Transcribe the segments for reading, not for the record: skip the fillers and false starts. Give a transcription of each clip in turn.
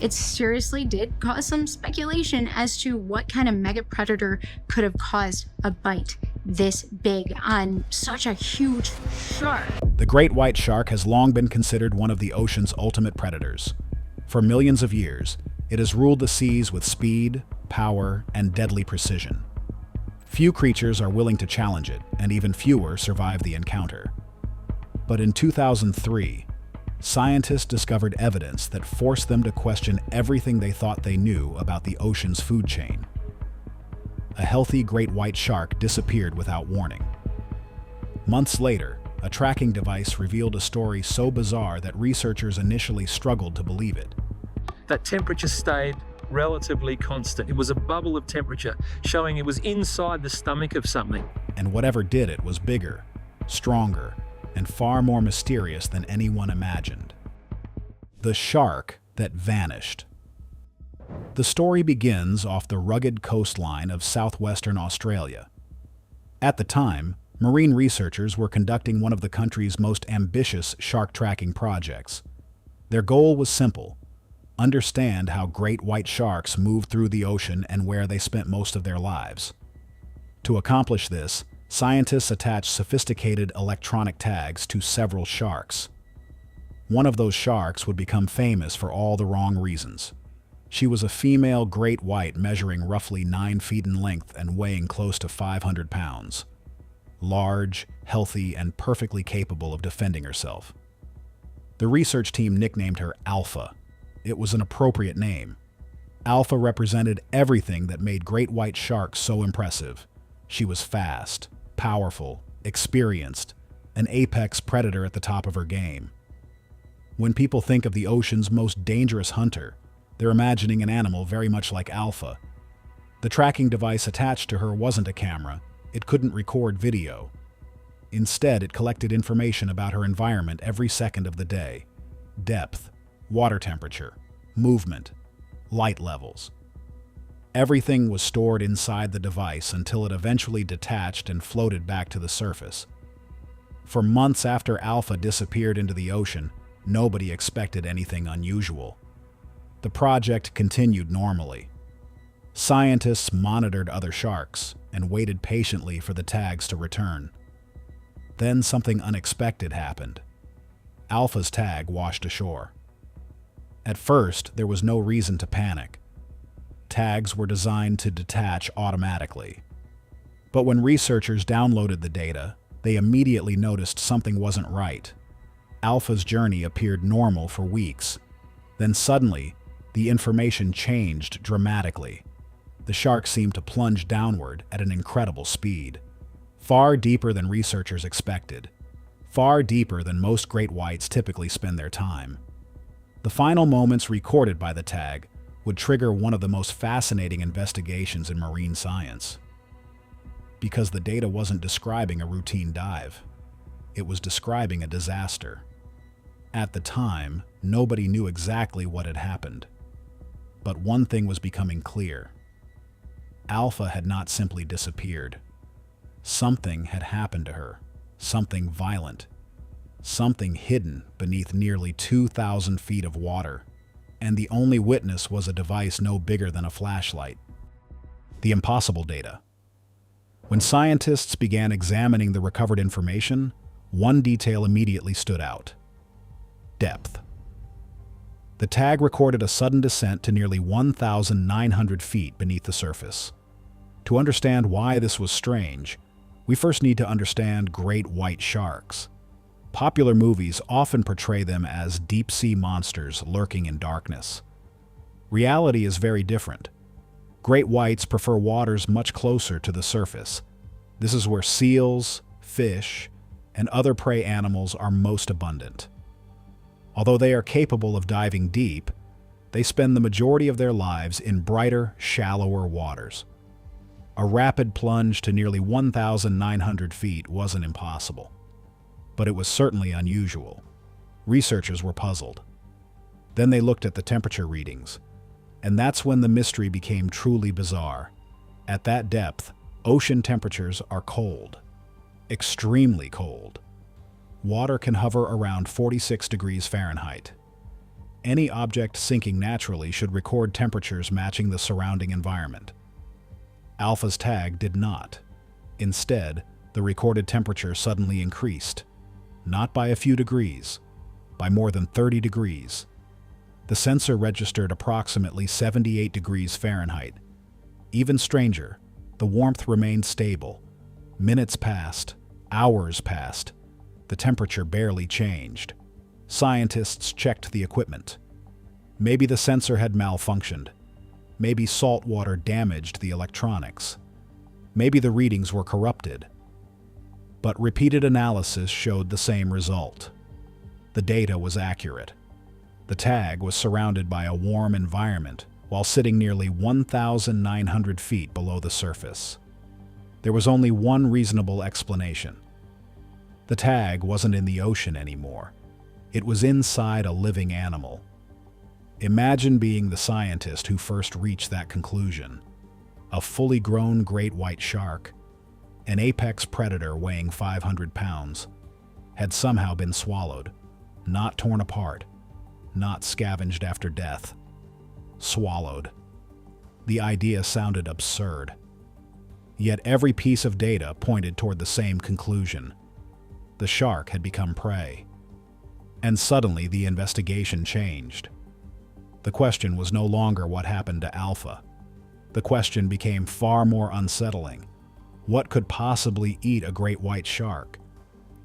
It seriously did cause some speculation as to what kind of mega predator could have caused a bite this big on such a huge shark. The great white shark has long been considered one of the ocean's ultimate predators. For millions of years, it has ruled the seas with speed, power, and deadly precision. Few creatures are willing to challenge it, and even fewer survive the encounter. But in 2003, scientists discovered evidence that forced them to question everything they thought they knew about the ocean's food chain. A healthy great white shark disappeared without warning. Months later, a tracking device revealed a story so bizarre that researchers initially struggled to believe it. That temperature stayed relatively constant. It was a bubble of temperature, showing it was inside the stomach of something. And whatever did it was bigger, stronger, and far more mysterious than anyone imagined. The shark that vanished. The story begins off the rugged coastline of southwestern Australia. At the time, marine researchers were conducting one of the country's most ambitious shark tracking projects. Their goal was simple: understand how great white sharks move through the ocean and where they spent most of their lives. To accomplish this, scientists attached sophisticated electronic tags to several sharks. One of those sharks would become famous for all the wrong reasons. She was a female great white measuring roughly 9 feet in length and weighing close to 500 pounds. Large, healthy, and perfectly capable of defending herself. The research team nicknamed her Alpha. It was an appropriate name. Alpha represented everything that made great white sharks so impressive. She was fast, powerful, experienced, an apex predator at the top of her game. When people think of the ocean's most dangerous hunter, they're imagining an animal very much like Alpha. The tracking device attached to her wasn't a camera. It couldn't record video. Instead, it collected information about her environment every second of the day: depth, water temperature, movement, light levels. Everything was stored inside the device until it eventually detached and floated back to the surface. For months after Alpha disappeared into the ocean, nobody expected anything unusual. The project continued normally. Scientists monitored other sharks and waited patiently for the tags to return. Then something unexpected happened. Alpha's tag washed ashore. At first, there was no reason to panic. Tags were designed to detach automatically. But when researchers downloaded the data, they immediately noticed something wasn't right. Alpha's journey appeared normal for weeks. Then suddenly, the information changed dramatically. The shark seemed to plunge downward at an incredible speed, far deeper than researchers expected, far deeper than most great whites typically spend their time. The final moments recorded by the tag would trigger one of the most fascinating investigations in marine science. Because the data wasn't describing a routine dive, it was describing a disaster. At the time, nobody knew exactly what had happened. But one thing was becoming clear. Alpha had not simply disappeared. Something had happened to her, something violent, something hidden beneath nearly 2,000 feet of water, and the only witness was a device no bigger than a flashlight. The impossible data. When scientists began examining the recovered information, one detail immediately stood out: depth. The tag recorded a sudden descent to nearly 1,900 feet beneath the surface. To understand why this was strange, we first need to understand great white sharks. Popular movies often portray them as deep-sea monsters lurking in darkness. Reality is very different. Great whites prefer waters much closer to the surface. This is where seals, fish, and other prey animals are most abundant. Although they are capable of diving deep, they spend the majority of their lives in brighter, shallower waters. A rapid plunge to nearly 1,900 feet wasn't impossible, but it was certainly unusual. Researchers were puzzled. Then they looked at the temperature readings, and that's when the mystery became truly bizarre. At that depth, ocean temperatures are cold, extremely cold. Water can hover around 46 degrees Fahrenheit. Any object sinking naturally should record temperatures matching the surrounding environment. Alpha's tag did not. Instead, the recorded temperature suddenly increased, not by a few degrees, by more than 30 degrees. The sensor registered approximately 78 degrees Fahrenheit. Even stranger, the warmth remained stable. Minutes passed, hours passed. The temperature barely changed. Scientists checked the equipment. Maybe the sensor had malfunctioned. Maybe salt water damaged the electronics. Maybe the readings were corrupted. But repeated analysis showed the same result. The data was accurate. The tag was surrounded by a warm environment while sitting nearly 1,900 feet below the surface. There was only one reasonable explanation. The tag wasn't in the ocean anymore. It was inside a living animal. Imagine being the scientist who first reached that conclusion. A fully grown great white shark, an apex predator weighing 500 pounds, had somehow been swallowed, not torn apart, not scavenged after death. Swallowed. The idea sounded absurd. Yet every piece of data pointed toward the same conclusion. The shark had become prey. And suddenly the investigation changed. The question was no longer what happened to Alpha. The question became far more unsettling. What could possibly eat a great white shark?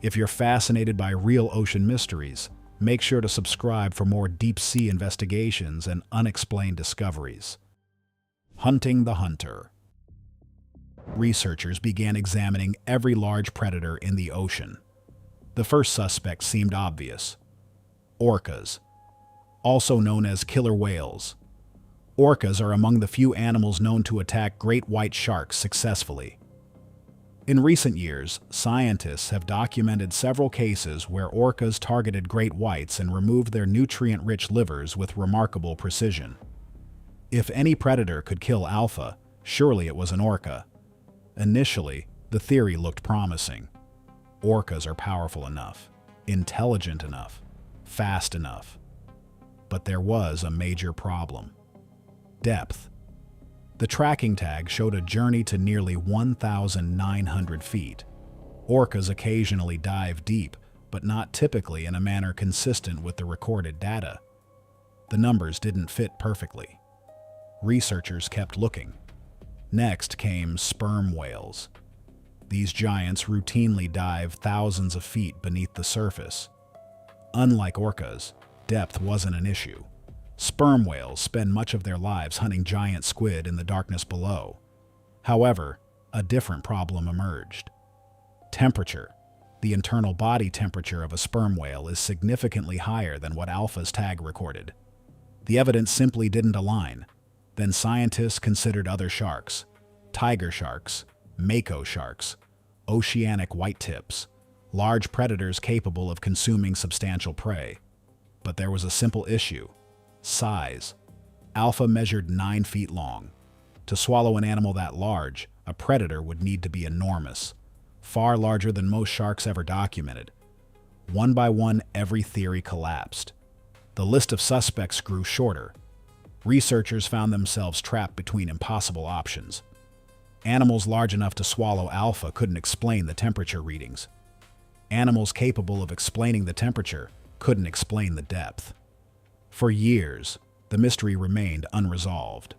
If you're fascinated by real ocean mysteries, make sure to subscribe for more deep-sea investigations and unexplained discoveries. Hunting the hunter. Researchers began examining every large predator in the ocean. The first suspect seemed obvious. Orcas, also known as killer whales. Orcas are among the few animals known to attack great white sharks successfully. In recent years, scientists have documented several cases where orcas targeted great whites and removed their nutrient-rich livers with remarkable precision. If any predator could kill Alpha, surely it was an orca. Initially, the theory looked promising. Orcas are powerful enough, intelligent enough, fast enough. But there was a major problem. Depth. The tracking tag showed a journey to nearly 1,900 feet. Orcas occasionally dive deep, but not typically in a manner consistent with the recorded data. The numbers didn't fit perfectly. Researchers kept looking. Next came sperm whales. These giants routinely dive thousands of feet beneath the surface. Unlike orcas, depth wasn't an issue. Sperm whales spend much of their lives hunting giant squid in the darkness below. However, a different problem emerged. Temperature. The internal body temperature of a sperm whale is significantly higher than what Alpha's tag recorded. The evidence simply didn't align. Then scientists considered other sharks, tiger sharks, mako sharks, oceanic whitetips, large predators capable of consuming substantial prey. But there was a simple issue. Size. Alpha measured 9 feet long. To swallow an animal that large, a predator would need to be enormous, far larger than most sharks ever documented. One by one, every theory collapsed. The list of suspects grew shorter. Researchers found themselves trapped between impossible options. Animals large enough to swallow Alpha couldn't explain the temperature readings. Animals capable of explaining the temperature couldn't explain the depth. For years, the mystery remained unresolved,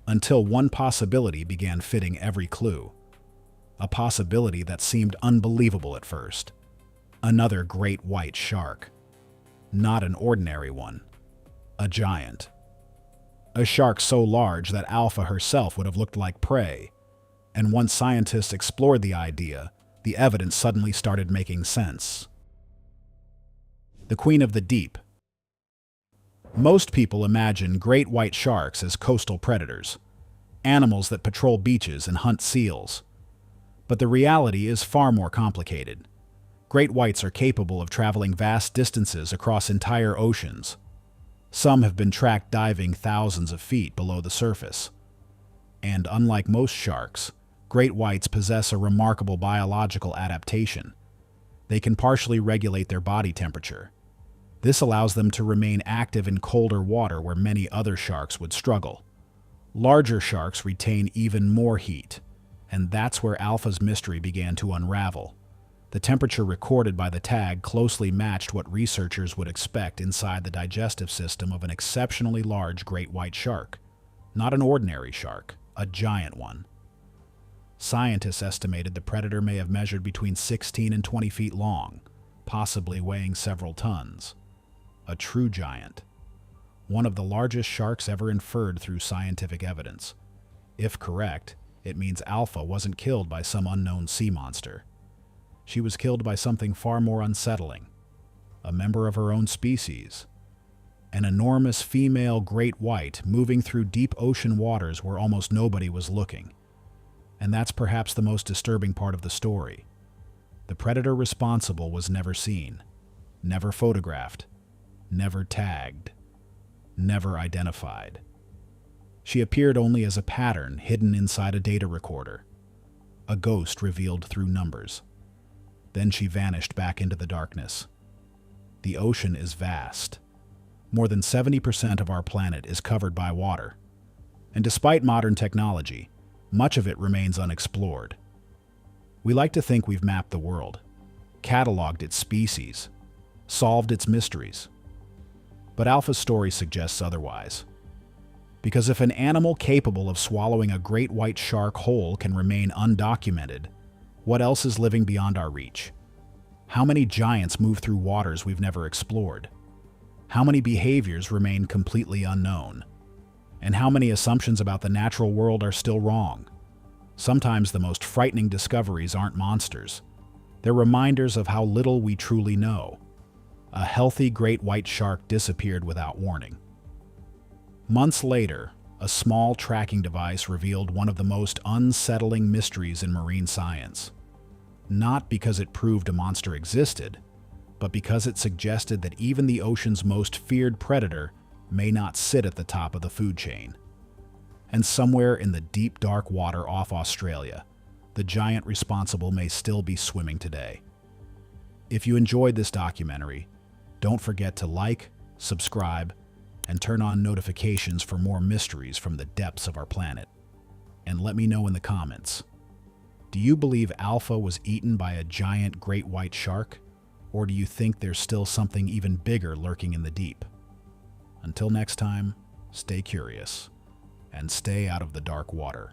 until one possibility began fitting every clue. A possibility that seemed unbelievable at first. Another great white shark. Not an ordinary one. A giant. A shark so large that Alpha herself would have looked like prey. And once scientists explored the idea, the evidence suddenly started making sense. The Queen of the Deep. Most people imagine great white sharks as coastal predators, animals that patrol beaches and hunt seals. But the reality is far more complicated. Great whites are capable of traveling vast distances across entire oceans. Some have been tracked diving thousands of feet below the surface. And unlike most sharks, great whites possess a remarkable biological adaptation. They can partially regulate their body temperature. This allows them to remain active in colder water where many other sharks would struggle. Larger sharks retain even more heat, and that's where Alpha's mystery began to unravel. The temperature recorded by the tag closely matched what researchers would expect inside the digestive system of an exceptionally large great white shark. Not an ordinary shark, a giant one. Scientists estimated the predator may have measured between 16 and 20 feet long, possibly weighing several tons. A true giant. One of the largest sharks ever inferred through scientific evidence. If correct, it means Alpha wasn't killed by some unknown sea monster. She was killed by something far more unsettling. A member of her own species. An enormous female great white moving through deep ocean waters where almost nobody was looking. And that's perhaps the most disturbing part of the story. The predator responsible was never seen, never photographed, never tagged, never identified. She appeared only as a pattern hidden inside a data recorder, a ghost revealed through numbers. Then she vanished back into the darkness. The ocean is vast. More than 70% of our planet is covered by water. And despite modern technology, much of it remains unexplored. We like to think we've mapped the world, cataloged its species, solved its mysteries. But Alpha's story suggests otherwise. Because if an animal capable of swallowing a great white shark whole can remain undocumented, what else is living beyond our reach? How many giants move through waters we've never explored? How many behaviors remain completely unknown? And how many assumptions about the natural world are still wrong? Sometimes the most frightening discoveries aren't monsters. They're reminders of how little we truly know. A healthy great white shark disappeared without warning. Months later, a small tracking device revealed one of the most unsettling mysteries in marine science. Not because it proved a monster existed, but because it suggested that even the ocean's most feared predator may not sit at the top of the food chain. And somewhere in the deep dark water off Australia, the giant responsible may still be swimming today. If you enjoyed this documentary, don't forget to like, subscribe, and turn on notifications for more mysteries from the depths of our planet. And let me know in the comments. Do you believe Alpha was eaten by a giant great white shark? Or do you think there's still something even bigger lurking in the deep? Until next time, stay curious and stay out of the dark water.